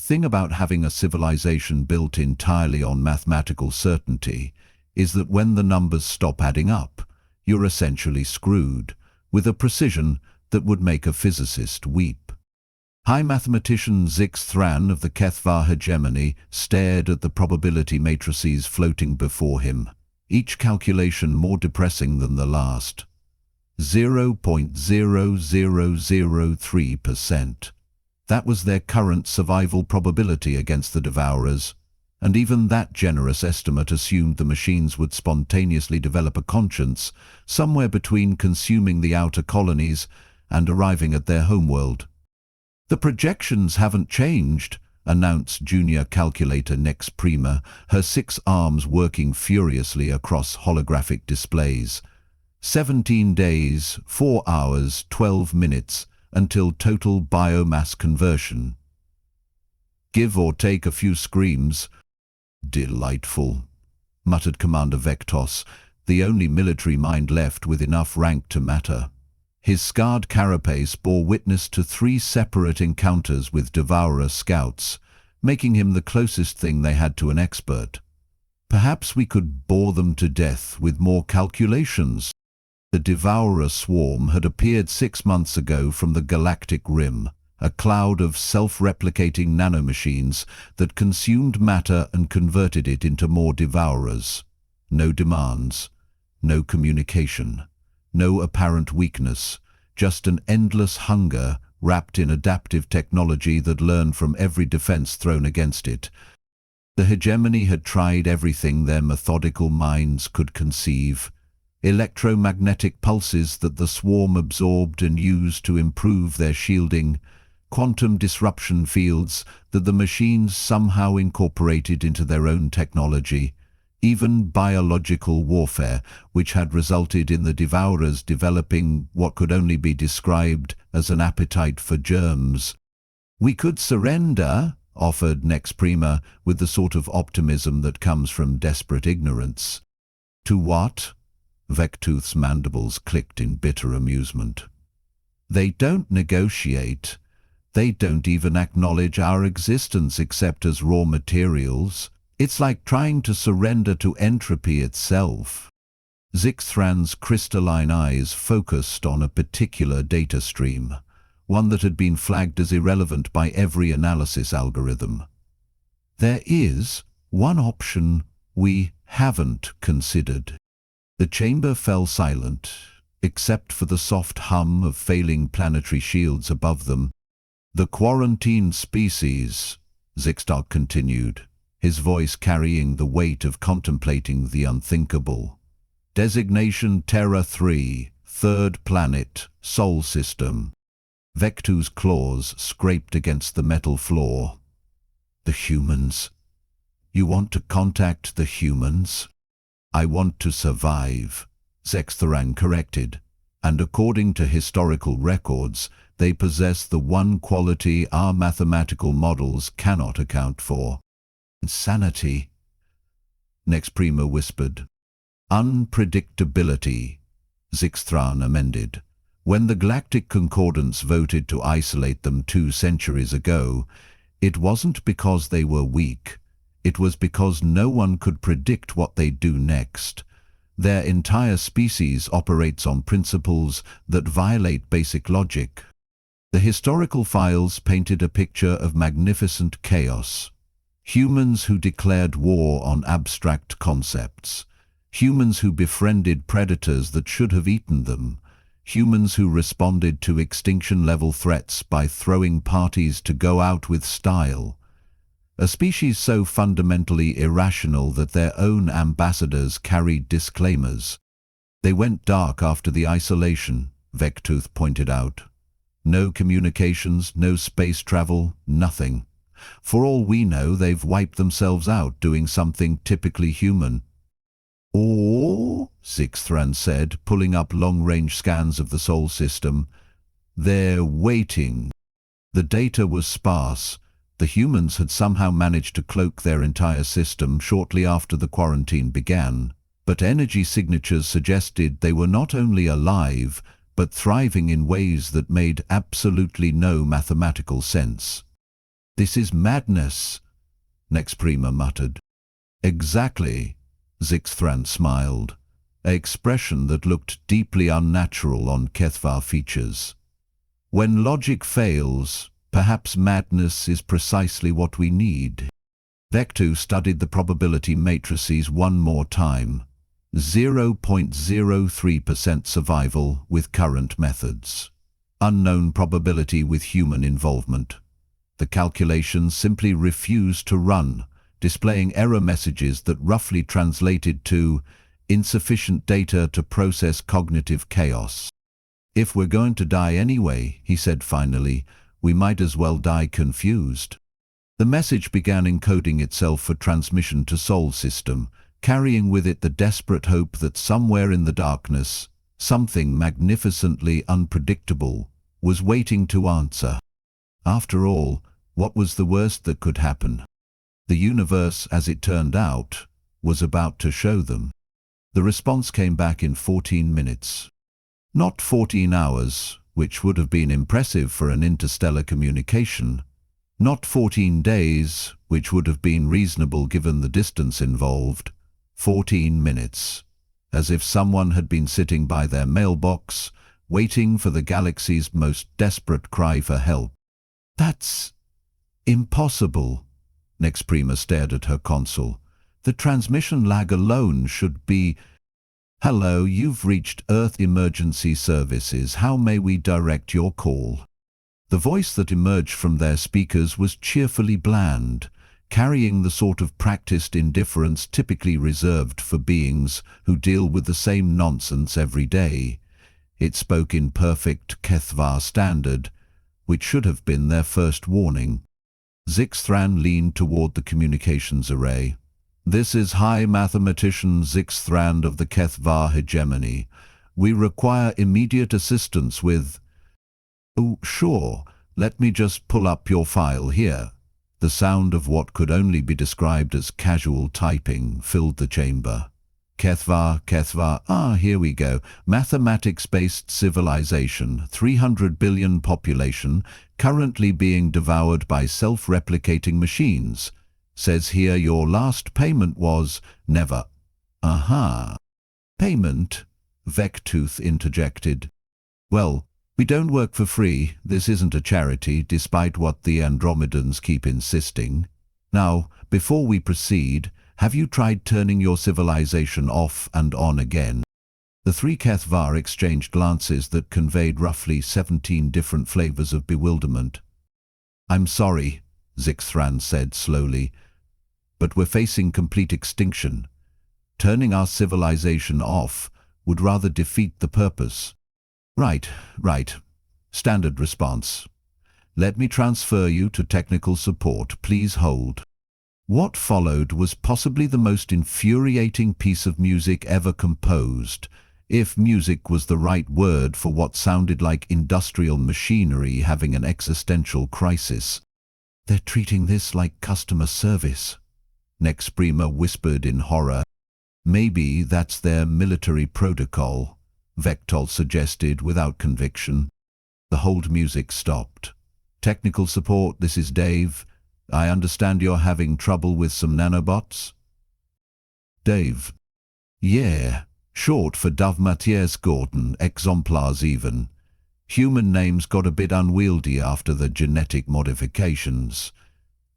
thing about having a civilization built entirely on mathematical certainty is that when the numbers stop adding up, you're essentially screwed, with a precision that would make a physicist weep. High mathematician Extinction of the Keth'var hegemony stared at the probability matrices floating before him, each calculation more depressing than the last. 0.0003%. That was their current survival probability against the Devourers, and even that generous estimate assumed the machines would spontaneously develop a conscience somewhere between consuming the outer colonies and arriving at their homeworld. "The projections haven't changed," announced junior calculator Nex Prima, her 6 arms working furiously across holographic displays. 17 days, 4 hours, 12 minutes, until total biomass conversion. Give or take a few screams. "Delightful," muttered Commander Vectos, the only military mind left with enough rank to matter. His scarred carapace bore witness to 3 separate encounters with Devourer scouts, making him the closest thing they had to an expert. Perhaps we could bore them to death with more calculations. The Devourer swarm had appeared 6 months ago from the Galactic rim, a cloud of self-replicating nanomachines that consumed matter and converted it into more Devourers. No demands, no communication, no apparent weakness, just an endless hunger wrapped in adaptive technology that learned from every defense thrown against it. The hegemony had tried everything their methodical minds could conceive. Electromagnetic pulses that the swarm absorbed and used to improve their shielding, quantum disruption fields that the machines somehow incorporated into their own technology, even biological warfare, which had resulted in the Devourers developing what could only be described as an appetite for germs. "We could surrender," offered Nex Prima with the sort of optimism that comes from desperate ignorance. "To what?" Vectooth's mandibles clicked in bitter amusement. "They don't negotiate. They don't even acknowledge our existence except as raw materials. It's like trying to surrender to entropy itself." Zixthran's crystalline eyes focused on a particular data stream, one that had been flagged as irrelevant by every analysis algorithm. "There is one option we haven't considered." The chamber fell silent, except for the soft hum of failing planetary shields above them. "The quarantined species," Zixtar continued, his voice carrying the weight of contemplating the unthinkable. "Designation Terra 3, 3rd planet, Sol system." Vectoo's claws scraped against the metal floor. "The humans? You want to contact the humans?" "I want to survive," Zextharan corrected, "and according to historical records, they possess the one quality our mathematical models cannot account for. Insanity," Nex Prima whispered. "Unpredictability," Zixthran amended. "When the Galactic Concordance voted to isolate them 2 centuries ago, it wasn't because they were weak. It was because no one could predict what they'd do next. Their entire species operates on principles that violate basic logic." The historical files painted a picture of magnificent chaos. Humans who declared war on abstract concepts. Humans who befriended predators that should have eaten them. Humans who responded to extinction-level threats by throwing parties to go out with style. A species so fundamentally irrational that their own ambassadors carried disclaimers. "They went dark after the isolation," Vectooth pointed out. "No communications, no space travel, nothing. For all we know, they've wiped themselves out doing something typically human." "Or," Zixthran said, pulling up long-range scans of the Sol system, "they're waiting." The data was sparse. The humans had somehow managed to cloak their entire system shortly after the quarantine began, but energy signatures suggested they were not only alive, but thriving in ways that made absolutely no mathematical sense. "This is madness," Nexprima muttered. "Exactly," Zixthran smiled, an expression that looked deeply unnatural on Keth'var features. "When logic fails, perhaps madness is precisely what we need." Vectu studied the probability matrices one more time. 0.03% survival with current methods. Unknown probability with human involvement. The calculations simply refused to run, displaying error messages that roughly translated to insufficient data to process cognitive chaos. "If we're going to die anyway," he said finally, "we might as well die confused." The message began encoding itself for transmission to Sol system, carrying with it the desperate hope that somewhere in the darkness, something magnificently unpredictable was waiting to answer. After all, what was the worst that could happen? The universe, as it turned out, was about to show them. The response came back in 14 minutes. Not 14 hours, which would have been impressive for an interstellar communication. Not 14 days, which would have been reasonable given the distance involved. 14 minutes. As if someone had been sitting by their mailbox, waiting for the galaxy's most desperate cry for help. "That's impossible." Nexprima stared at her console. "The transmission lag alone should be..." "Hello, you've reached Earth Emergency Services. How may we direct your call?" The voice that emerged from their speakers was cheerfully bland, carrying the sort of practiced indifference typically reserved for beings who deal with the same nonsense every day. It spoke in perfect Keth'var standard, which should have been their first warning. Zixthran leaned toward the communications array. "This is High Mathematician Zixthran of the Keth'var hegemony. We require immediate assistance with..." "Oh, sure, let me just pull up your file here." The sound of what could only be described as casual typing filled the chamber. Keth'var, here we go. Mathematics-based civilization, 300 billion population, currently being devoured by self-replicating machines. Says here your last payment was never. Aha. Payment? Vectooth interjected. "Well, we don't work for free. This isn't a charity, despite what the Andromedans keep insisting. Now, before we proceed, have you tried turning your civilization off and on again?" The three Keth'var exchanged glances that conveyed roughly 17 different flavors of bewilderment. "I'm sorry," Zixthran said slowly, "but we're facing complete extinction. Turning our civilization off would rather defeat the purpose." Right. Standard response. "Let me transfer you to technical support. Please hold." What followed was possibly the most infuriating piece of music ever composed, if music was the right word for what sounded like industrial machinery having an existential crisis. "They're treating this like customer service," Nexprima whispered in horror. "Maybe that's their military protocol," Vectol suggested without conviction. The hold music stopped. "Technical support, this is Dave. I understand you're having trouble with some nanobots?" Dave. "Yeah, short for Dove Mathias Gordon, exemplars even. Human names got a bit unwieldy after the genetic modifications.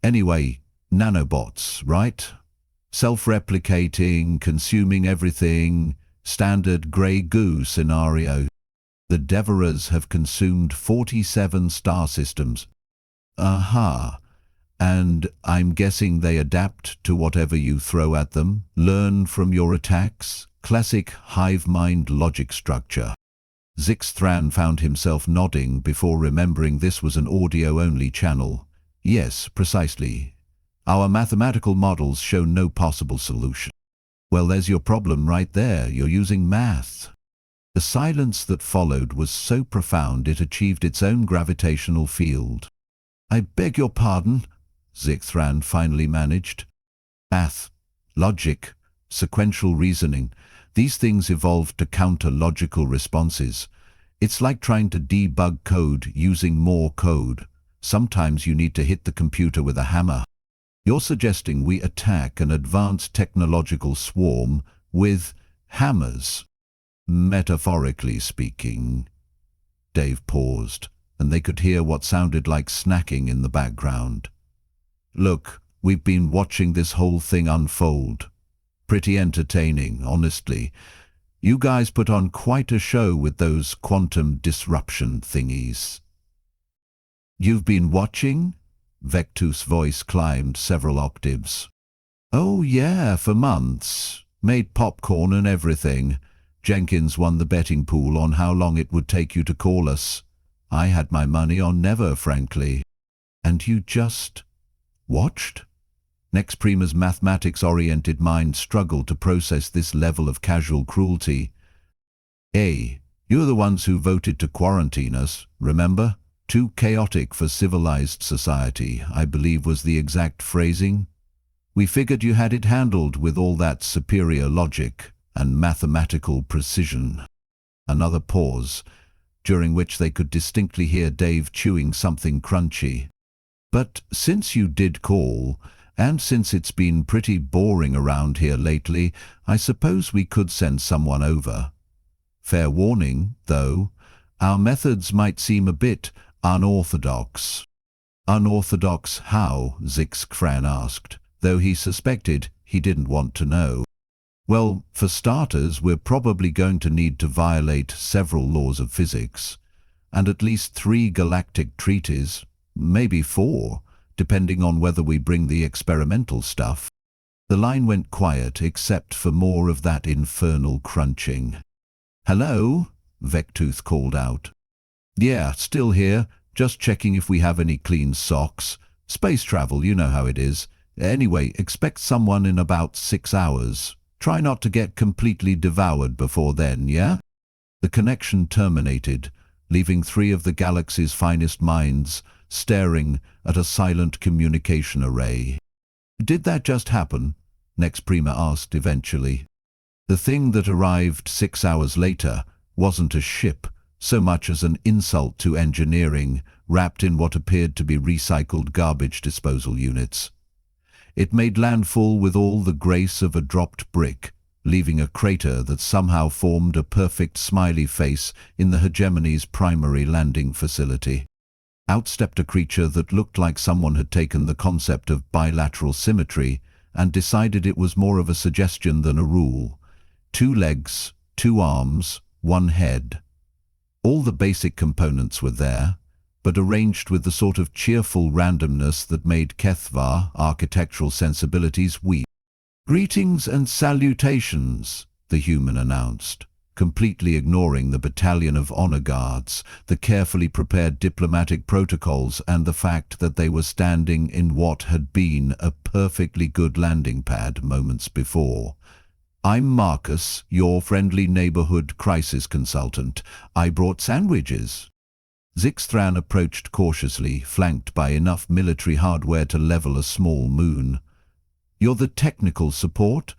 Anyway, nanobots, right? Self-replicating, consuming everything, standard grey goo scenario. The Devourers have consumed 47 star systems." "Aha. And I'm guessing they adapt to whatever you throw at them, learn from your attacks. Classic hive mind logic structure." Zixthran found himself nodding before remembering this was an audio-only channel. "Yes, precisely. Our mathematical models show no possible solution." "Well, there's your problem right there. You're using math." The silence that followed was so profound it achieved its own gravitational field. "I beg your pardon," Zixthran finally managed. "Math, logic, sequential reasoning. These things evolved to counter logical responses. It's like trying to debug code using more code. Sometimes you need to hit the computer with a hammer. You're suggesting we attack an advanced technological swarm with hammers? Metaphorically speaking. Dave paused, and they could hear what sounded like snacking in the background. Look, we've been watching this whole thing unfold. Pretty entertaining, honestly. You guys put on quite a show with those quantum disruption thingies. You've been watching? Vectooth's voice climbed several octaves. Oh yeah, for months. Made popcorn and everything. Jenkins won the betting pool on how long it would take you to call us. I had my money on never, frankly. And you just watched? Nex Prima's mathematics-oriented mind struggled to process this level of casual cruelty. Hey, you're the ones who voted to quarantine us, remember? Too chaotic for civilized society, I believe was the exact phrasing. We figured you had it handled with all that superior logic and mathematical precision. Another pause, during which they could distinctly hear Dave chewing something crunchy. But since you did call, and since it's been pretty boring around here lately, I suppose we could send someone over. Fair warning, though, our methods might seem a bit unorthodox. Unorthodox how? Zixkfran asked, though he suspected he didn't want to know. Well, for starters, we're probably going to need to violate several laws of physics, and at least 3 galactic treaties, maybe 4, depending on whether we bring the experimental stuff. The line went quiet except for more of that infernal crunching. Hello? Vectooth called out. Yeah, still here. Just checking if we have any clean socks. Space travel, you know how it is. Anyway, expect someone in about 6 hours. Try not to get completely devoured before then, yeah? The connection terminated, leaving 3 of the galaxy's finest minds staring at a silent communication array. Did that just happen? Nex Prima asked eventually. The thing that arrived 6 hours later wasn't a ship, so much as an insult to engineering, wrapped in what appeared to be recycled garbage disposal units. It made landfall with all the grace of a dropped brick, leaving a crater that somehow formed a perfect smiley face in the hegemony's primary landing facility. Out stepped a creature that looked like someone had taken the concept of bilateral symmetry and decided it was more of a suggestion than a rule. 2 legs, 2 arms, 1 head. All the basic components were there, but arranged with the sort of cheerful randomness that made Keth'var architectural sensibilities weak. Greetings and salutations, the human announced, completely ignoring the battalion of honor guards, the carefully prepared diplomatic protocols, and the fact that they were standing in what had been a perfectly good landing pad moments before. I'm Marcus, your friendly neighborhood crisis consultant. I brought sandwiches. Zixthran approached cautiously, flanked by enough military hardware to level a small moon. You're the technical support?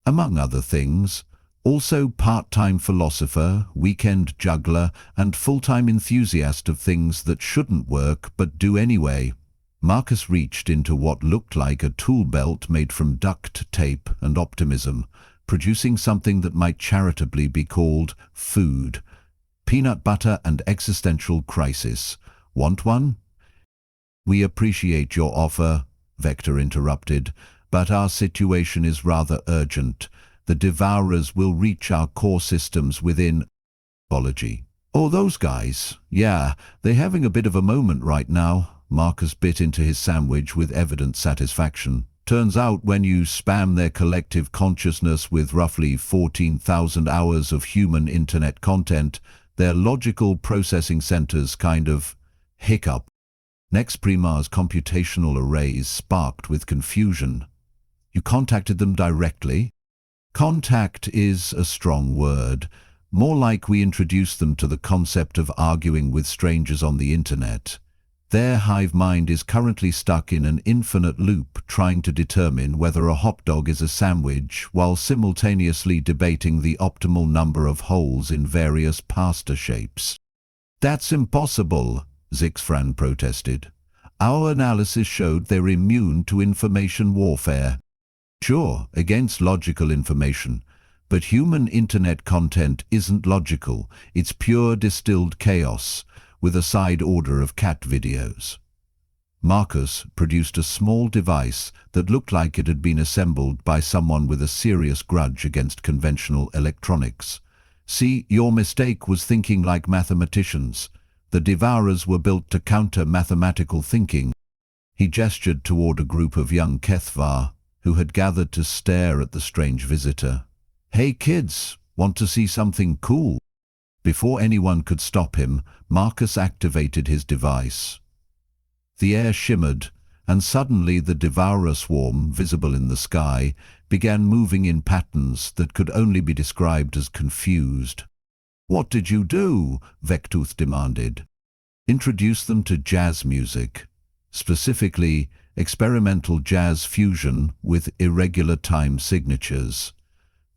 Among other things. Also part-time philosopher, weekend juggler, and full-time enthusiast of things that shouldn't work but do anyway. Marcus reached into what looked like a tool belt made from duct tape and optimism, producing something that might charitably be called food. Peanut butter and existential crisis. Want one? We appreciate your offer, Vector interrupted, but our situation is rather urgent. The Devourers will reach our core systems within... Apology. Oh, those guys. Yeah, they're having a bit of a moment right now. Marcus bit into his sandwich with evident satisfaction. Turns out when you spam their collective consciousness with roughly 14,000 hours of human internet content, their logical processing centers kind of hiccup. Nex Prima's computational arrays sparked with confusion. You contacted them directly? Contact is a strong word. More like we introduced them to the concept of arguing with strangers on the internet. Their hive mind is currently stuck in an infinite loop trying to determine whether a hot dog is a sandwich while simultaneously debating the optimal number of holes in various pasta shapes. That's impossible, Zixfran protested. Our analysis showed they're immune to information warfare. Sure, against logical information, but human internet content isn't logical. It's pure distilled chaos, with a side order of cat videos. Marcus produced a small device that looked like it had been assembled by someone with a serious grudge against conventional electronics. See, your mistake was thinking like mathematicians. The Devourers were built to counter mathematical thinking. He gestured toward a group of young Keth'var who had gathered to stare at the strange visitor. Hey kids, want to see something cool? Before anyone could stop him, Marcus activated his device. The air shimmered, and suddenly the Devourer swarm, visible in the sky, began moving in patterns that could only be described as confused. What did you do? Vectooth demanded. Introduce them to jazz music, specifically experimental jazz fusion with irregular time signatures.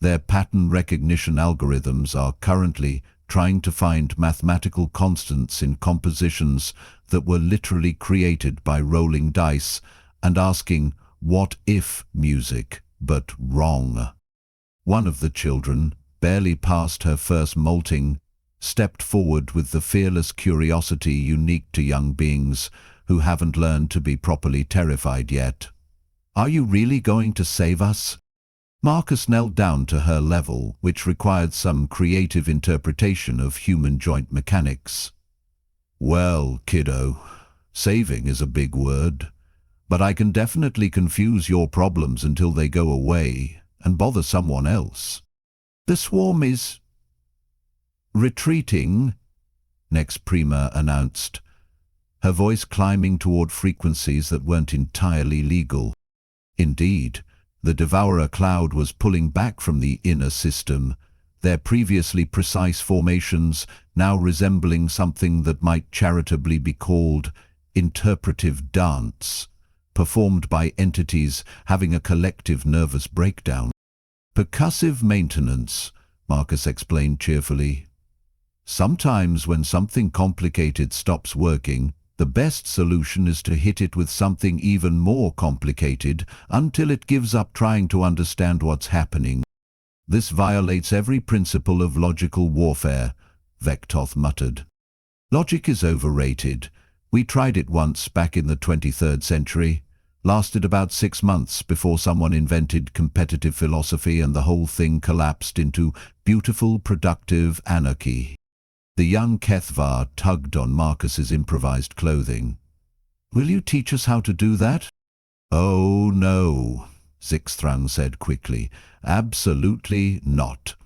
Their pattern recognition algorithms are currently trying to find mathematical constants in compositions that were literally created by rolling dice and asking what-if music, but wrong. One of the children, barely past her first molting, stepped forward with the fearless curiosity unique to young beings who haven't learned to be properly terrified yet. Are you really going to save us? Marcus knelt down to her level, which required some creative interpretation of human joint mechanics. Well, kiddo, saving is a big word, but I can definitely confuse your problems until they go away and bother someone else. The swarm is retreating, Nex Prima announced, her voice climbing toward frequencies that weren't entirely legal. Indeed, the Devourer cloud was pulling back from the inner system, their previously precise formations now resembling something that might charitably be called interpretive dance, performed by entities having a collective nervous breakdown. Percussive maintenance, Marcus explained cheerfully. Sometimes when something complicated stops working, the best solution is to hit it with something even more complicated until it gives up trying to understand what's happening. This violates every principle of logical warfare, Vectooth muttered. Logic is overrated. We tried it once back in the 23rd century. Lasted about 6 months before someone invented competitive philosophy and the whole thing collapsed into beautiful, productive anarchy. The young Keth'var tugged on Marcus's improvised clothing. Will you teach us how to do that? Oh no, Zixfran said quickly. Absolutely not.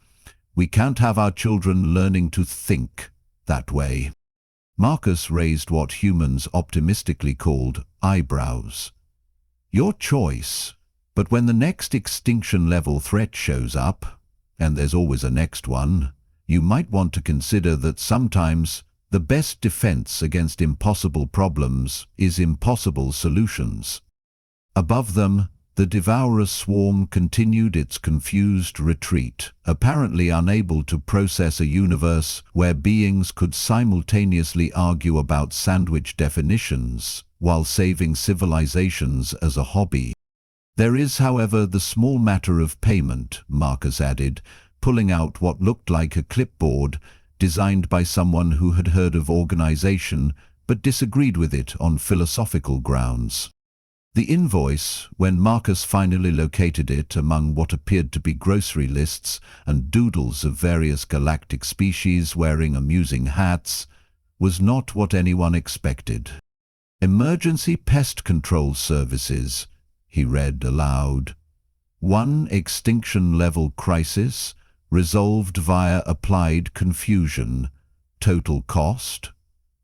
We can't have our children learning to think that way. Marcus raised what humans optimistically called eyebrows. Your choice, but when the next extinction level threat shows up, and there's always a next one, you might want to consider that sometimes the best defense against impossible problems is impossible solutions. Above them, the Devourer swarm continued its confused retreat, apparently unable to process a universe where beings could simultaneously argue about sandwich definitions while saving civilizations as a hobby. There is, however, the small matter of payment, Marcus added, pulling out what looked like a clipboard designed by someone who had heard of organization but disagreed with it on philosophical grounds. The invoice, when Marcus finally located it among what appeared to be grocery lists and doodles of various galactic species wearing amusing hats, was not what anyone expected. Emergency Pest Control Services, he read aloud. 1 extinction level crisis, resolved via applied confusion. Total cost?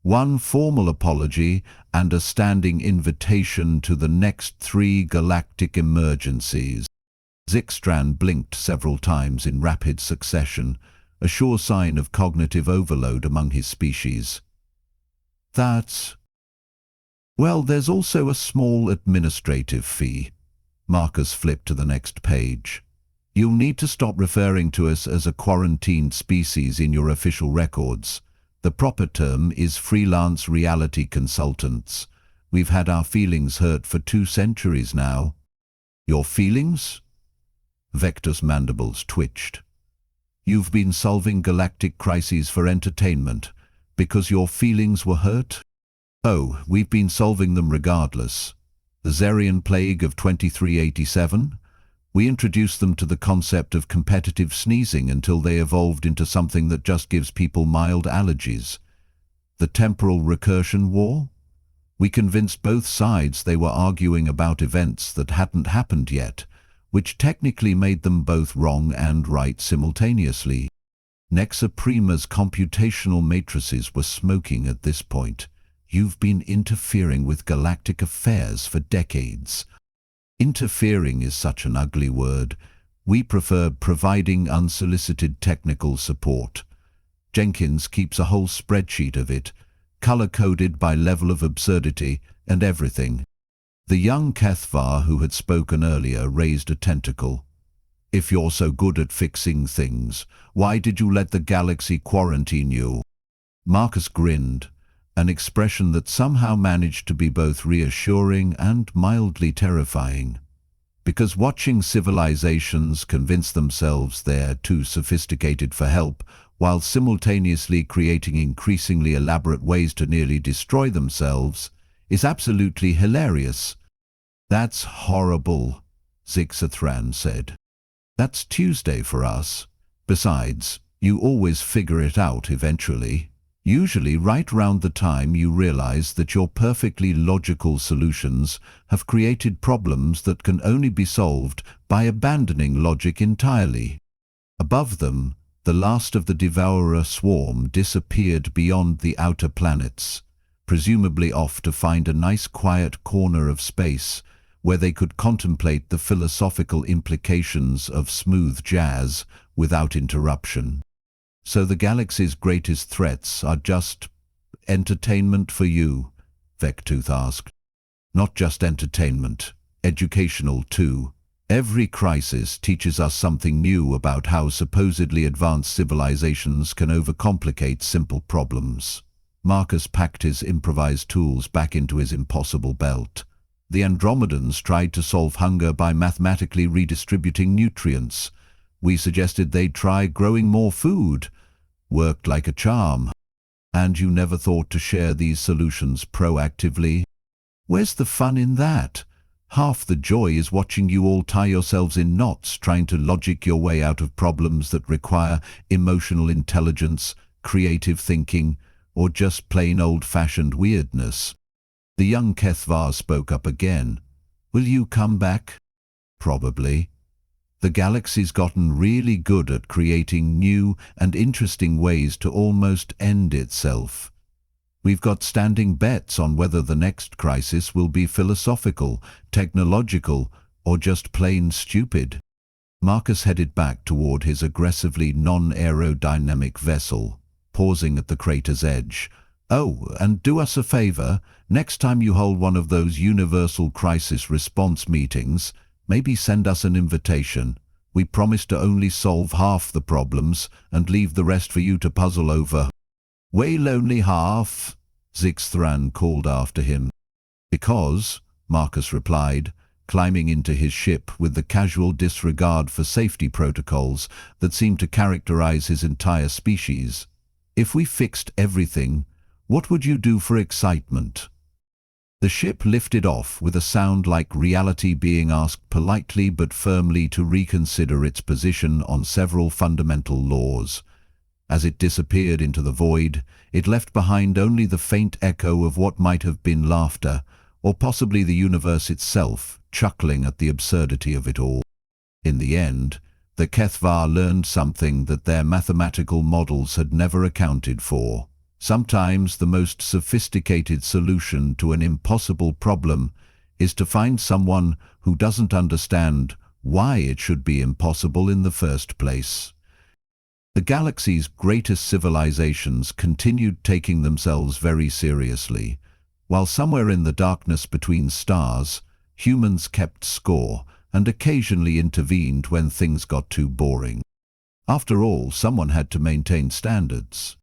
1 formal apology and a standing invitation to the next 3 galactic emergencies. Zixfran blinked several times in rapid succession, a sure sign of cognitive overload among his species. That's... Well, there's also a small administrative fee. Marcus flipped to the next page. You'll need to stop referring to us as a quarantined species in your official records. The proper term is freelance reality consultants. We've had our feelings hurt for 2 centuries now. Your feelings? Vector's mandibles twitched. You've been solving galactic crises for entertainment, because your feelings were hurt? Oh, we've been solving them regardless. The Zerian plague of 2387? We introduced them to the concept of competitive sneezing until they evolved into something that just gives people mild allergies. The temporal recursion war? We convinced both sides they were arguing about events that hadn't happened yet, which technically made them both wrong and right simultaneously. Nexa Prima's computational matrices were smoking at this point. You've been interfering with galactic affairs for decades. Interfering is such an ugly word. We prefer providing unsolicited technical support. Jenkins keeps a whole spreadsheet of it, color-coded by level of absurdity and everything. The young Keth'var who had spoken earlier raised a tentacle. If you're so good at fixing things, why did you let the galaxy quarantine you? Marcus grinned, an expression that somehow managed to be both reassuring and mildly terrifying. Because watching civilizations convince themselves they're too sophisticated for help, while simultaneously creating increasingly elaborate ways to nearly destroy themselves, is absolutely hilarious. That's horrible, Zixathran said. That's Tuesday for us. Besides, you always figure it out eventually. Usually right round the time you realize that your perfectly logical solutions have created problems that can only be solved by abandoning logic entirely. Above them, the last of the Devourer swarm disappeared beyond the outer planets, presumably off to find a nice quiet corner of space where they could contemplate the philosophical implications of smooth jazz without interruption. So the galaxy's greatest threats are just entertainment for you? Vectooth asked. Not just entertainment, educational too. Every crisis teaches us something new about how supposedly advanced civilizations can overcomplicate simple problems. Marcus packed his improvised tools back into his impossible belt. The Andromedans tried to solve hunger by mathematically redistributing nutrients. We suggested they'd try growing more food. Worked like a charm. And you never thought to share these solutions proactively? Where's the fun in that? Half the joy is watching you all tie yourselves in knots trying to logic your way out of problems that require emotional intelligence, creative thinking, or just plain old-fashioned weirdness. The young Keth'var spoke up again. Will you come back? Probably. The galaxy's gotten really good at creating new and interesting ways to almost end itself. We've got standing bets on whether the next crisis will be philosophical, technological, or just plain stupid. Marcus headed back toward his aggressively non-aerodynamic vessel, pausing at the crater's edge. Oh, and do us a favor, next time you hold one of those universal crisis response meetings, maybe send us an invitation. We promise to only solve half the problems and leave the rest for you to puzzle over. Way lonely half, Zixathran called after him. Because, Marcus replied, climbing into his ship with the casual disregard for safety protocols that seemed to characterize his entire species. If we fixed everything, what would you do for excitement? The ship lifted off with a sound like reality being asked politely but firmly to reconsider its position on several fundamental laws. As it disappeared into the void, it left behind only the faint echo of what might have been laughter, or possibly the universe itself, chuckling at the absurdity of it all. In the end, the Keth'var learned something that their mathematical models had never accounted for. Sometimes the most sophisticated solution to an impossible problem is to find someone who doesn't understand why it should be impossible in the first place. The galaxy's greatest civilizations continued taking themselves very seriously, while somewhere in the darkness between stars, humans kept score and occasionally intervened when things got too boring. After all, someone had to maintain standards.